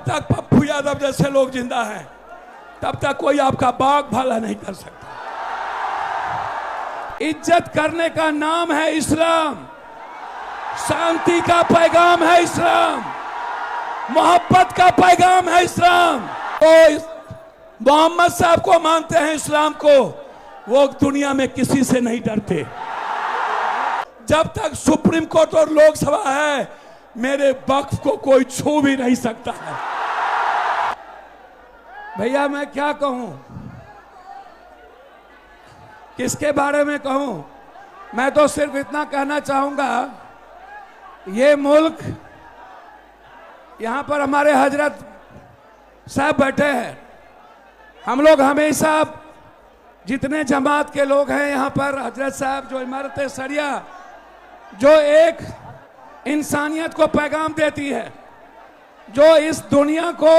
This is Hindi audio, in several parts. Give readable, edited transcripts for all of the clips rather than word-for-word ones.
तक पप्पू यादव जैसे लोग जिंदा हैं तब तक कोई आपका बाग भला नहीं कर सकता। इज्जत करने का नाम है इस्लाम, शांति का पैगाम है इस्लाम, मोहब्बत का पैगाम है इस्लाम। तो मोहम्मद साहब को मानते हैं, इस्लाम को, वो दुनिया में किसी से नहीं डरते। जब तक सुप्रीम कोर्ट और लोकसभा है मेरे वक्फ को कोई छू भी नहीं सकता है। भैया मैं क्या कहूं, किसके बारे में कहूं? मैं तो सिर्फ इतना कहना चाहूंगा, ये मुल्क, यहां पर हमारे हजरत साहब बैठे हैं। हम लोग हमेशा, जितने जमात के लोग हैं यहाँ पर, हजरत साहब जो इमारत सरिया जो एक इंसानियत को पैगाम देती है, जो इस दुनिया को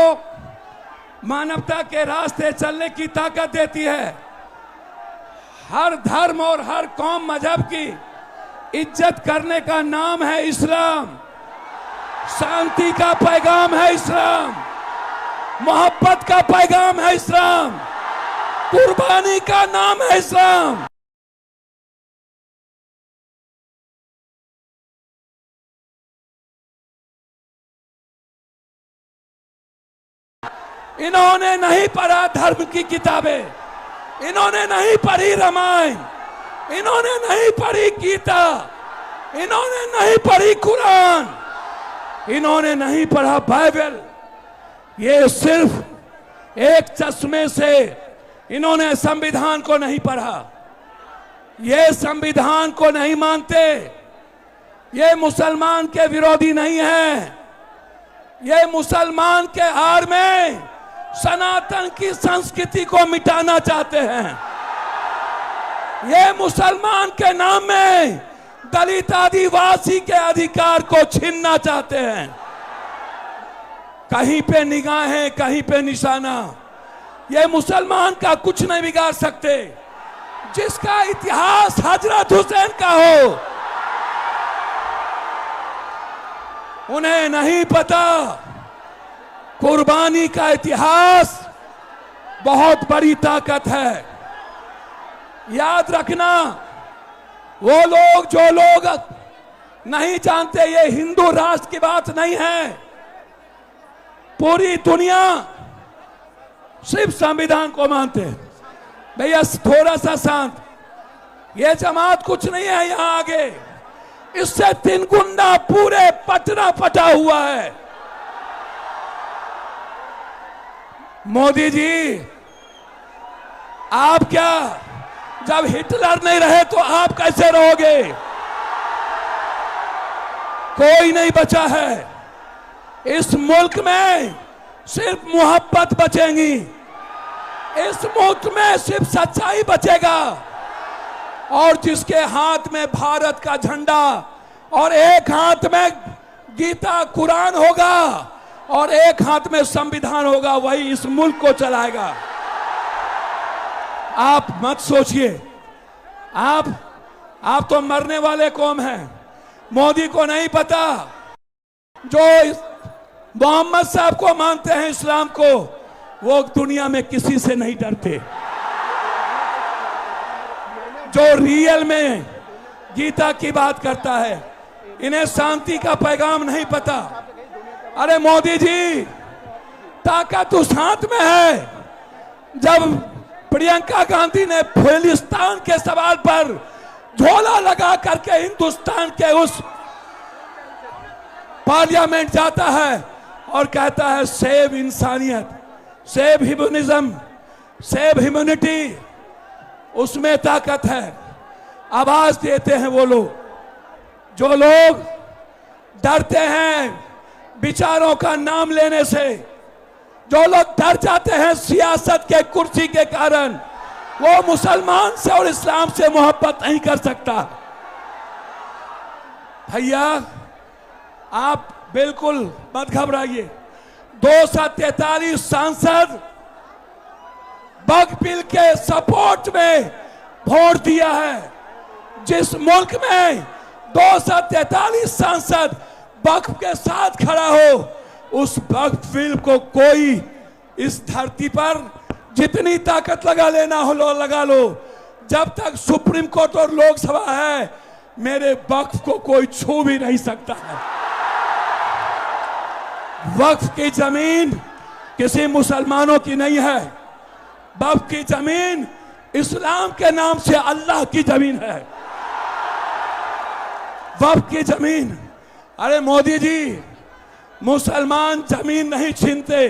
मानवता के रास्ते चलने की ताकत देती है, हर धर्म और हर कौम मजहब की इज्जत करने का नाम है इस्लाम, शांति का पैगाम है इस्लाम, मोहब्बत का पैगाम है इस्लाम, कुर्बानी का नाम है इस्लाम। इन्होंने नहीं पढ़ा धर्म की किताबें, इन्होंने नहीं पढ़ी रामायण, इन्होंने नहीं पढ़ी गीता, इन्होंने नहीं पढ़ी कुरान, इन्होंने नहीं पढ़ा बाइबल। ये सिर्फ एक चश्मे से इन्होंने संविधान को नहीं पढ़ा, ये संविधान को नहीं मानते, ये मुसलमान के विरोधी नहीं है, ये मुसलमान के आड़ में सनातन की संस्कृति को मिटाना चाहते हैं। ये मुसलमान के नाम में दलित आदिवासी के अधिकार को छीनना चाहते हैं। कहीं पे निगाहें, कहीं पे निशाना, ये मुसलमान का कुछ नहीं बिगाड़ सकते। जिसका इतिहास हजरत हुसैन का हो, उन्हें नहीं पता कुर्बानी का इतिहास बहुत बड़ी ताकत है। याद रखना, वो लोग जो लोग नहीं जानते, ये हिंदू राष्ट्र की बात नहीं है। पूरी दुनिया सिर्फ संविधान को मानते हैं। भैया थोड़ा सा शांत, ये जमात कुछ नहीं है यहां आगे, इससे 3 गुना पूरे पटना फटा हुआ है। मोदी जी, आप क्या, जब हिटलर नहीं रहे तो आप कैसे रहोगे? कोई नहीं बचा है। इस मुल्क में सिर्फ मोहब्बत बचेगी, इस मुल्क में सिर्फ सच्चाई बचेगा। और जिसके हाथ में भारत का झंडा और एक हाथ में गीता कुरान होगा और एक हाथ में संविधान होगा, वही इस मुल्क को चलाएगा। आप मत सोचिए, आप तो मरने वाले कौम हैं। मोदी को नहीं पता, जो मोहम्मद साहब को मानते हैं, इस्लाम को, वो दुनिया में किसी से नहीं डरते। जो रियल में गीता की बात करता है, इन्हें शांति का पैगाम नहीं पता। अरे मोदी जी, ताकत उस हाथ में है। जब प्रियंका गांधी ने फिलिस्तीन के सवाल पर झोला लगा करके हिंदुस्तान के उस पार्लियामेंट जाता है और कहता है सेव इंसानियत, सेव ह्यूमनिज्म, सेव ह्यूमैनिटी, उसमें ताकत है। आवाज देते हैं वो लोग, जो लोग डरते हैं विचारों का नाम लेने से, जो लोग डर जाते हैं सियासत के कुर्सी के कारण, वो मुसलमान से और इस्लाम से मोहब्बत नहीं कर सकता। भैया आप बिल्कुल मत घबराइए। 243 सांसद वक्फ बिल के सपोर्ट में वोट दिया है। जिस मुल्क में 243 सांसद वक्फ के साथ खड़ा हो, उस वक्फ फिल्म को कोई इस धरती पर जितनी ताकत लगा लेना हो लो लगा लो, जब तक सुप्रीम कोर्ट और लोकसभा है मेरे वक्फ को कोई छू भी नहीं सकता है। वक्फ की जमीन किसी मुसलमानों की नहीं है, वक्फ की जमीन इस्लाम के नाम से अल्लाह की जमीन है। वक्फ की जमीन, अरे मोदी जी, मुसलमान जमीन नहीं छीनते।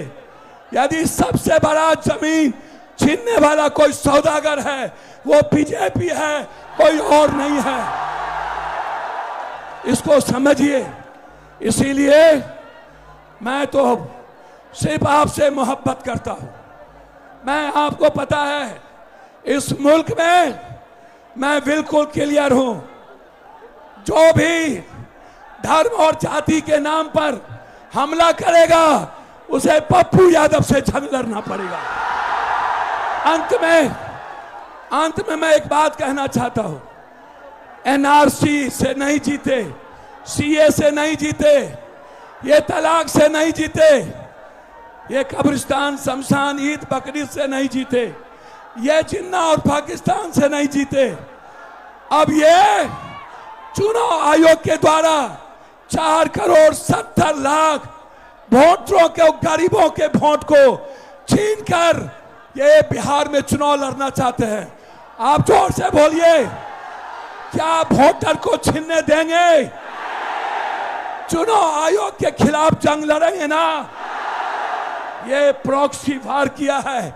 यदि सबसे बड़ा जमीन छीनने वाला कोई सौदागर है वो बीजेपी है, कोई और नहीं है। इसको समझिए। इसीलिए मैं तो सिर्फ आपसे मोहब्बत करता हूं। मैं, आपको पता है, इस मुल्क में मैं बिल्कुल क्लियर हूं। जो भी धर्म और जाति के नाम पर हमला करेगा उसे पप्पू यादव से जंग लड़ना पड़ेगा। अंत में मैं एक बात कहना चाहता हूं। एनआरसी से नहीं जीते, सीए से नहीं जीते, ये तलाक से नहीं जीते, ये कब्रिस्तान, शमशान, ईद बकरीद से नहीं जीते, ये जिन्ना और पाकिस्तान से नहीं जीते। अब ये चुनाव आयोग के द्वारा 4 करोड़ 70 लाख वोटरों के, गरीबों के वोट को छीनकर ये बिहार में चुनाव लड़ना चाहते हैं। आप जोर से बोलिए, क्या वोटर को छीनने देंगे? चुनाव आयोग के खिलाफ जंग लड़ेंगे ना? ये प्रॉक्सी वार किया है,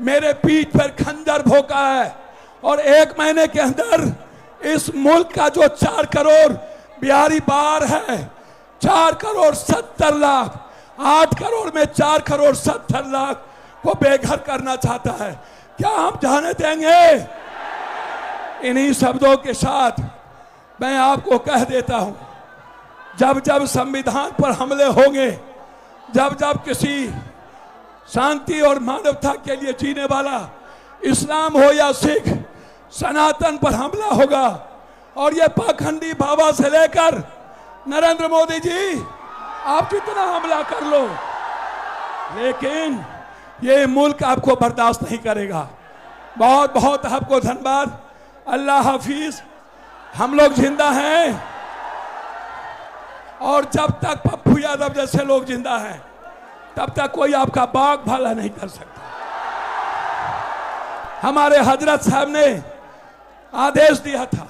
मेरे पीठ पर खंजर भोंका है, और 1 महीने के अंदर इस मुल्क का जो 4 करोड़ बिहारी बाहर है, 4 करोड़ 70 लाख, 8 करोड़ में 4 करोड़ 70 लाख को बेघर करना चाहता है। क्या हम जाने देंगे? इन्हीं शब्दों के साथ मैं आपको कह देता हूं, जब जब संविधान पर हमले होंगे, जब जब किसी शांति और मानवता के लिए जीने वाला इस्लाम हो या सिख सनातन पर हमला होगा, और ये पाखंडी बाबा से लेकर नरेंद्र मोदी जी, आप जितना हमला कर लो, लेकिन ये मुल्क आपको बर्दाश्त नहीं करेगा। बहुत बहुत आपको धन्यवाद। अल्लाह हाफिज। हम लोग जिंदा हैं, और जब तक पप्पू यादव जैसे लोग जिंदा हैं तब तक कोई आपका बाग भला नहीं कर सकता। हमारे हजरत साहब ने आदेश दिया था,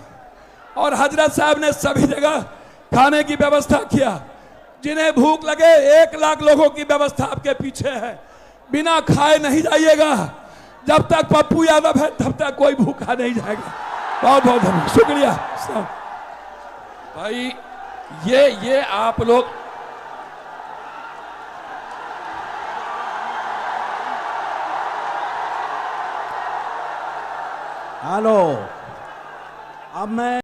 और हजरत साहब ने सभी जगह खाने की व्यवस्था किया। जिन्हें भूख लगे 1 लाख लोगों की व्यवस्था आपके पीछे है। बिना खाए नहीं जाइएगा। जब तक पप्पू यादव है तब तक कोई भूखा नहीं जाएगा। बहुत बहुत धन्यवाद, शुक्रिया। भाई ये आप लोग, हेलो, अब मैं